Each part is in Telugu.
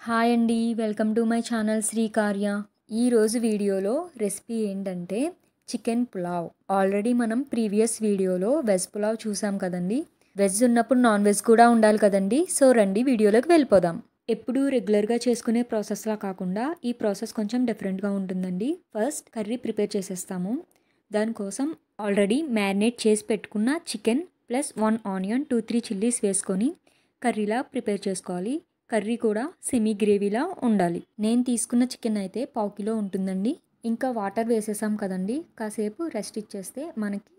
హాయ్ అండి. Welcome to my channel Srikarya. ఈరోజు వీడియోలో రెసిపీ ఏంటంటే చికెన్ పులావ్. ఆల్రెడీ మనం ప్రీవియస్ వీడియోలో వెజ్ పులావ్ చూసాం కదండి. వెజ్ ఉన్నప్పుడు నాన్ వెజ్ కూడా ఉండాలి కదండి. సో రండి వీడియోలోకి వెళ్ళిపోదాం. ఎప్పుడు రెగ్యులర్గా చేసుకునే ప్రాసెస్లా కాకుండా ఈ ప్రాసెస్ కొంచెం డిఫరెంట్గా ఉంటుందండి. ఫస్ట్ కర్రీ ప్రిపేర్ చేసేస్తాము. దానికోసం ఆల్రెడీ మ్యారినేట్ చేసి పెట్టుకున్న చికెన్ ప్లస్ 1 ఆనియన్ 2-3 చిల్లీస్ వేసుకొని కర్రీలా ప్రిపేర్ చేసుకోవాలి. కర్రీ కూడా సెమీ గ్రేవీలా ఉండాలి. నేను తీసుకున్న చికెన్ అయితే 1/2 కిలో ఉంటుందండి. ఇంకా వాటర్ వేసేసాం కదండి, కాసేపు రెస్ట్ ఇచ్చేస్తే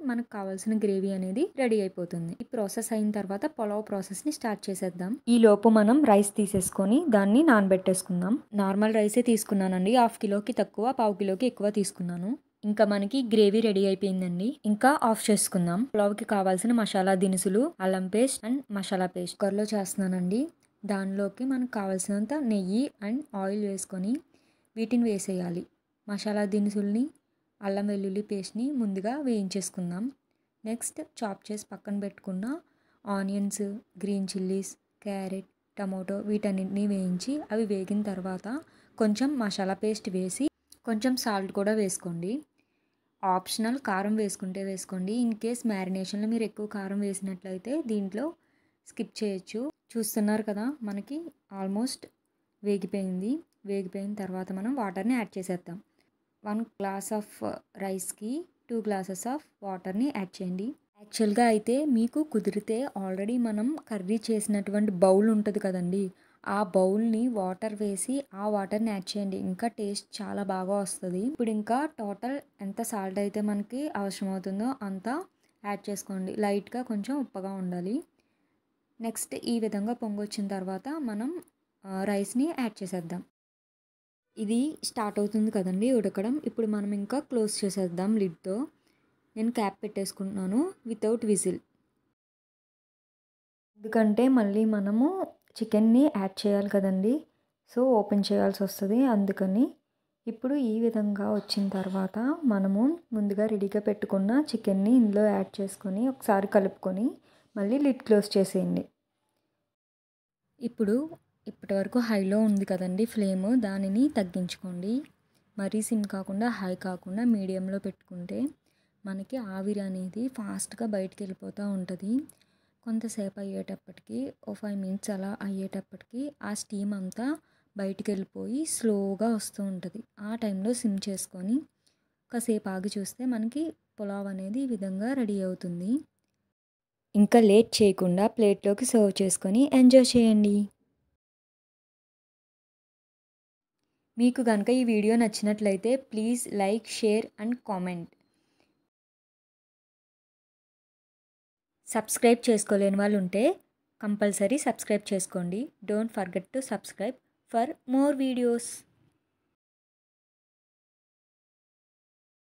మనకు కావాల్సిన గ్రేవీ అనేది రెడీ అయిపోతుంది. ఈ ప్రాసెస్ అయిన తర్వాత పులావ్ ప్రాసెస్ని స్టార్ట్ చేసేద్దాం. ఈ లోపు మనం రైస్ తీసేసుకొని దాన్ని నానబెట్టేసుకుందాం. నార్మల్ రైసే తీసుకున్నానండి. 1/2 కిలోకి తక్కువ, 1/2 కిలోకి ఎక్కువ తీసుకున్నాను. ఇంకా మనకి గ్రేవీ రెడీ అయిపోయిందండి. ఇంకా ఆఫ్ చేసుకుందాం. పులావ్కి కావాల్సిన మసాలా దినుసులు, అల్లం పేస్ట్ అండ్ మసాలా పేస్ట్ కుక్కర్లో చేస్తున్నానండి. దానిలోకి మనకు కావాల్సినంత నెయ్యి అండ్ ఆయిల్ వేసుకొని వీటిని వేసేయాలి. మసాలా దినుసుల్ని, అల్లం వెల్లుల్లి పేస్ట్ని ముందుగా వేయించేసుకుందాం. నెక్స్ట్ చాప్ చేసి పక్కన పెట్టుకున్న onions, green chillies, carrot, tomato వీటన్నిటిని వేయించి అవి వేగిన తర్వాత కొంచెం మసాలా పేస్ట్ వేసి కొంచెం సాల్ట్ కూడా వేసుకోండి. ఆప్షనల్, కారం వేసుకుంటే వేసుకోండి. ఇన్ కేస్ మ్యారినేషన్లో మీరు ఎక్కువ కారం వేసినట్లయితే దీంట్లో స్కిప్ చేయొచ్చు. చూస్తున్నారు కదా, మనకి ఆల్మోస్ట్ వేగిపోయింది. వేగిపోయిన తర్వాత మనం వాటర్ని యాడ్ చేసేద్దాం. 1 గ్లాస్ ఆఫ్ రైస్కి 2 గ్లాసెస్ ఆఫ్ వాటర్ని యాడ్ చేయండి. యాక్చువల్గా అయితే మీకు కుదిరితే ఆల్రెడీ మనం కర్రీ చేసినటువంటి బౌల్ ఉంటుంది కదండి, ఆ బౌల్ని వాటర్ వేసి ఆ వాటర్ని యాడ్ చేయండి. ఇంకా టేస్ట్ చాలా బాగా వస్తుంది. ఇప్పుడు ఇంకా టోటల్ ఎంత సాల్ట్ అయితే మనకి అవసరం అవుతుందో అంతా యాడ్ చేసుకోండి. లైట్గా కొంచెం ఉప్పగా ఉండాలి. నెక్స్ట్ ఈ విధంగా పొంగొచ్చిన తర్వాత మనం రైస్ని యాడ్ చేసేద్దాం. ఇది స్టార్ట్ అవుతుంది కదండి ఉడకడం. ఇప్పుడు మనం ఇంకా క్లోజ్ చేసేద్దాం లిడ్తో. నేను క్యాప్ పెట్టేసుకుంటున్నాను వితౌట్ విజిల్. ఎందుకంటే మళ్ళీ మనము చికెన్ని యాడ్ చేయాలి కదండి, సో ఓపెన్ చేయాల్సి వస్తుంది. అందుకని ఇప్పుడు ఈ విధంగా వచ్చిన తర్వాత మనము ముందుగా రెడీగా పెట్టుకున్న చికెన్ని ఇందులో యాడ్ చేసుకొని ఒకసారి కలుపుకొని మళ్ళీ లిడ్ క్లోజ్ చేసేయండి. ఇప్పటివరకు హైలో ఉంది కదండి ఫ్లేమ్, దానిని తగ్గించుకోండి. మరీ సిమ్ కాకుండా హై కాకుండా మీడియంలో పెట్టుకుంటే మనకి ఆవిరి అనేది ఫాస్ట్గా బయటికి వెళ్ళిపోతూ ఉంటుంది. కొంతసేపు అయ్యేటప్పటికి 5 మినిట్స్ అలా అయ్యేటప్పటికి ఆ స్టీమ్ అంతా బయటికి వెళ్ళిపోయి స్లోగా వస్తూ ఉంటుంది. ఆ టైంలో సిమ్ చేసుకొని కాసేపు ఆగి చూస్తే మనకి పులావ్ అనేది ఈ విధంగా రెడీ అవుతుంది. ఇంకా లేట్ చేయకుండా ప్లేట్లోకి సర్వ్ చేసుకొని ఎంజాయ్ చేయండి. మీకు కనుక ఈ వీడియో నచ్చినట్లయితే please like, share and comment. Subscribe చేసుకోలేని వాళ్ళు ఉంటే కంపల్సరీ సబ్స్క్రైబ్ చేసుకోండి. Don't forget to subscribe for more videos.